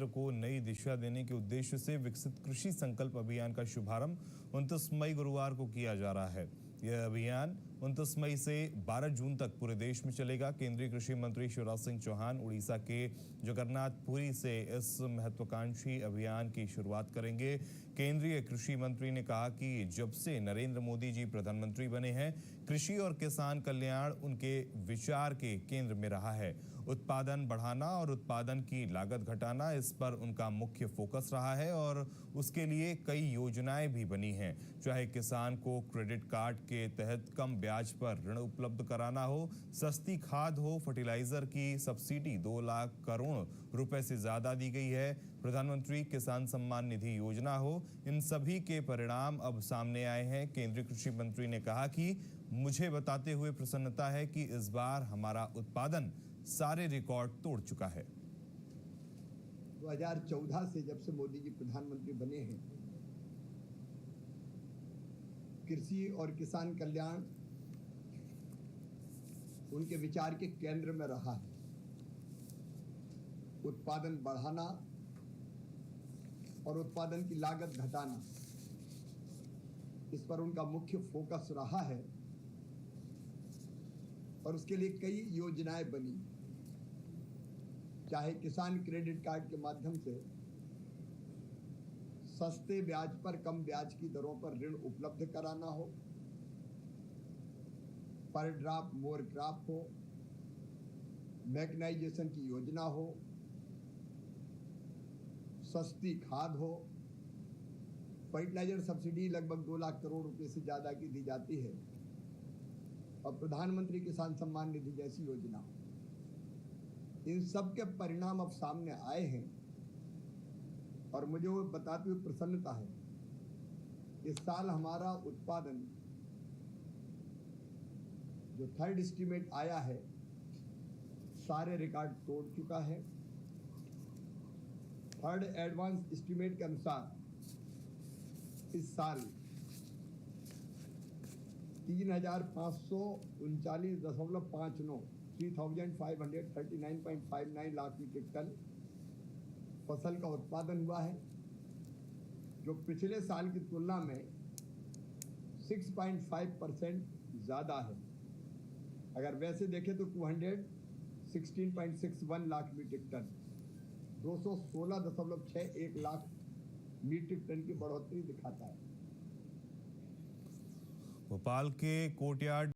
क्षेत्र को नई दिशा देने के उद्देश्य से विकसित कृषि संकल्प अभियान का शुभारंभ 29 मई गुरुवार को किया जा रहा है। यह अभियान 29 मई से 12 जून तक पूरे देश में चलेगा। केंद्रीय कृषि मंत्री शिवराज सिंह चौहान उड़ीसा के जगन्नाथपुरी से इस महत्वाकांक्षी अभियान की शुरुआत करेंगे। केंद्रीय कृषि मंत्री ने कहा कि जब से नरेंद्र मोदी जी प्रधानमंत्री बने हैं, कृषि और किसान कल्याण उनके विचार के केंद्र में रहा है। उत्पादन बढ़ाना और उत्पादन की लागत घटाना, इस पर उनका मुख्य फोकस रहा है और उसके लिए कई योजनाएं भी बनी हैं। चाहे किसान को क्रेडिट कार्ड के तहत कम ब्याज पर ऋण उपलब्ध कराना हो, सस्ती खाद हो, फर्टिलाइजर की सब्सिडी 2 लाख करोड़ रुपए से ज्यादा दी गई है, प्रधानमंत्री किसान सम्मान निधि योजना हो, इन सभी के परिणाम अब सामने आए हैं। केंद्रीय कृषि मंत्री ने कहा कि मुझे बताते हुए प्रसन्नता है कि इस बार हमारा उत्पादन सारे रिकॉर्ड तोड़ चुका है। 2014 से जब से मोदी जी प्रधानमंत्री बने हैं, कृषि और किसान कल्याण उनके विचार के केंद्र में रहा है। उत्पादन बढ़ाना और उत्पादन की लागत घटाना, इस पर उनका मुख्य फोकस रहा है और उसके लिए कई योजनाएं बनी। चाहे किसान क्रेडिट कार्ड के माध्यम से सस्ते ब्याज पर कम ब्याज की दरों पर ऋण उपलब्ध कराना हो, पर ड्रॉप मोर क्रॉप हो, मैकेनाइजेशन की योजना हो, सस्ती खाद हो, फर्टिलाइजर सब्सिडी लगभग 2 लाख करोड़ रुपए से ज्यादा की दी जाती है, और प्रधानमंत्री किसान सम्मान निधि जैसी योजना हो। इन सब के परिणाम अब सामने आए हैं और मुझे वो बताते हुए प्रसन्नता है। इस साल हमारा उत्पादन जो थर्ड एस्टीमेट आया है, सारे रिकॉर्ड तोड़ चुका है। थर्ड एडवांस एस्टीमेट के अनुसार इस साल 3,539.59 3,539.59 लाख मीट्रिक टन फसल का उत्पादन हुआ है, जो पिछले साल की तुलना में 6.5% ज्यादा है। अगर वैसे देखें तो 216.61 lakh metric ton 216.61 lakh metric ton की बढ़ोतरी दिखाता है। भोपाल के कोर्टयार्ड